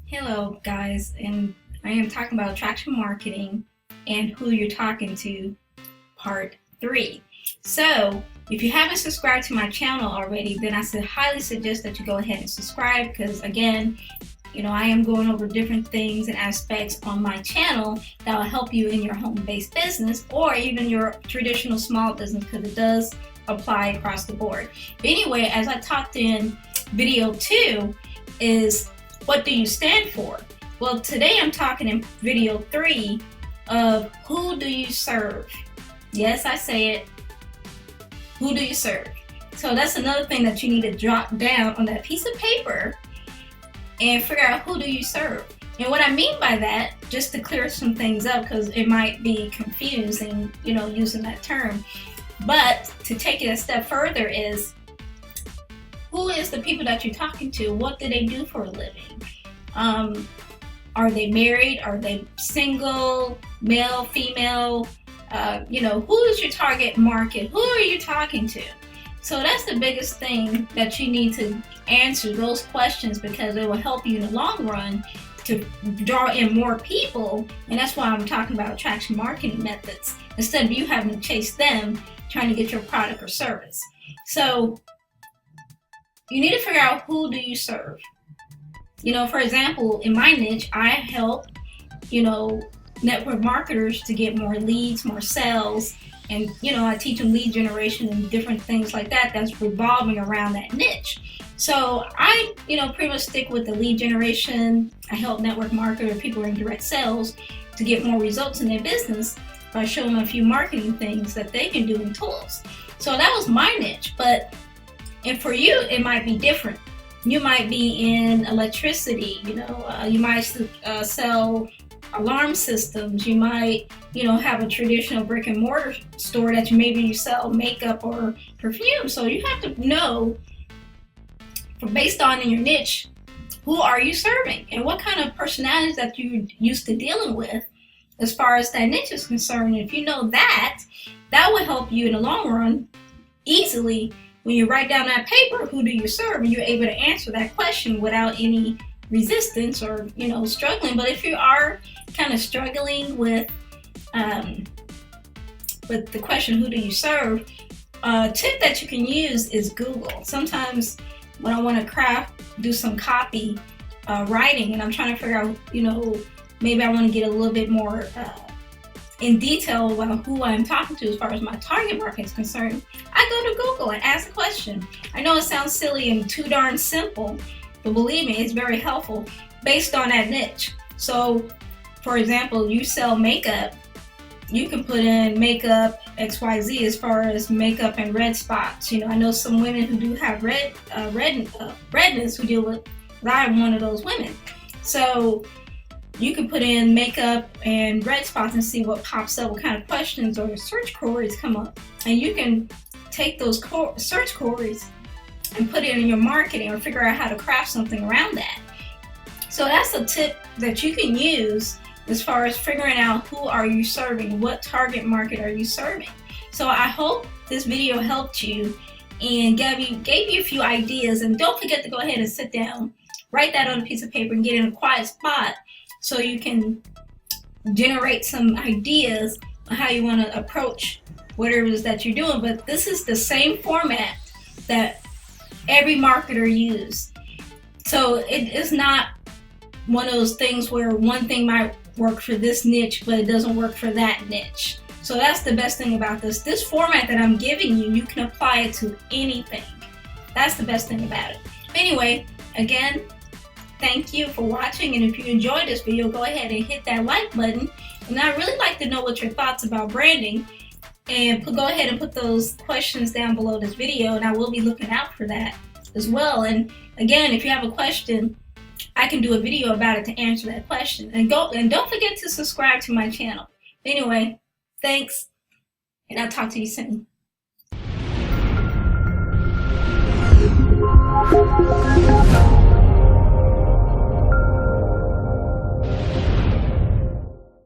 Hello guys, and I am talking about attraction marketing and who you're talking to, part 3. So if you haven't subscribed to my channel already, then I highly suggest that you go ahead and subscribe, because again, I am going over different things and aspects on my channel that will help you in your home-based business or even your traditional small business, because it does apply across the board. But anyway, as I talked in video 2, is what do you stand for? Well, today I'm talking in video 3 of who do you serve? Yes, I say it. Who do you serve? So that's another thing that you need to jot down on that piece of paper and figure out who do you serve. And what I mean by that, just to clear some things up, because it might be confusing, using that term. But to take it a step further is, who is the people that you're talking to? What do they do for a living? Are they married? Are they single, male, female? Who is your target market? Who are you talking to? So that's the biggest thing that you need to answer those questions, because it will help you in the long run to draw in more people. And that's why I'm talking about attraction marketing methods, instead of you having to chase them trying to get your product or service. So you need to figure out who do you serve. For example, in my niche, I help, network marketers to get more leads, more sales, and, I teach them lead generation and different things like that that's revolving around that niche. So I, pretty much stick with the lead generation. I help network marketers, people in direct sales, to get more results in their business by showing them a few marketing things that they can do in tools. So that was my niche, and for you, it might be different. You might be in electricity, you might sell alarm systems. You might, have a traditional brick and mortar store that maybe you sell makeup or perfume. So you have to know, based on in your niche, who are you serving and what kind of personalities that you're used to dealing with as far as that niche is concerned. If you know that will help you in the long run easily. When you write down that paper, who do you serve, and you're able to answer that question without any resistance or, struggling. But if you are kind of struggling with the question, who do you serve, a tip that you can use is Google. Sometimes when I want to do some copy writing, and I'm trying to figure out, maybe I want to get a little bit more in detail about who I'm talking to as far as my target market is concerned, I go to Google and ask a question. I know it sounds silly and too darn simple, but believe me, it's very helpful based on that niche. So, for example, you sell makeup, you can put in makeup XYZ as far as makeup and red spots. I know some women who do have redness who deal with, I'm one of those women. So you can put in makeup and red spots and see what pops up, what kind of questions or search queries come up. And you can take those search queries and put it in your marketing or figure out how to craft something around that. So that's a tip that you can use as far as figuring out who are you serving, what target market are you serving. So I hope this video helped you and gave you a few ideas. And don't forget to go ahead and sit down, write that on a piece of paper, and get in a quiet spot so you can generate some ideas on how you want to approach whatever it is that you're doing. But this is the same format that every marketer uses. So it is not one of those things where one thing might work for this niche, but it doesn't work for that niche. So that's the best thing about this. This format that I'm giving you, you can apply it to anything. That's the best thing about it. Anyway, again, thank you for watching, and if you enjoyed this video, go ahead and hit that like button. And I'd really like to know what your thoughts about branding, and go ahead and put those questions down below this video, and I will be looking out for that as well. And again, if you have a question, I can do a video about it to answer that question. And don't forget to subscribe to my channel. Anyway, thanks, and I'll talk to you soon.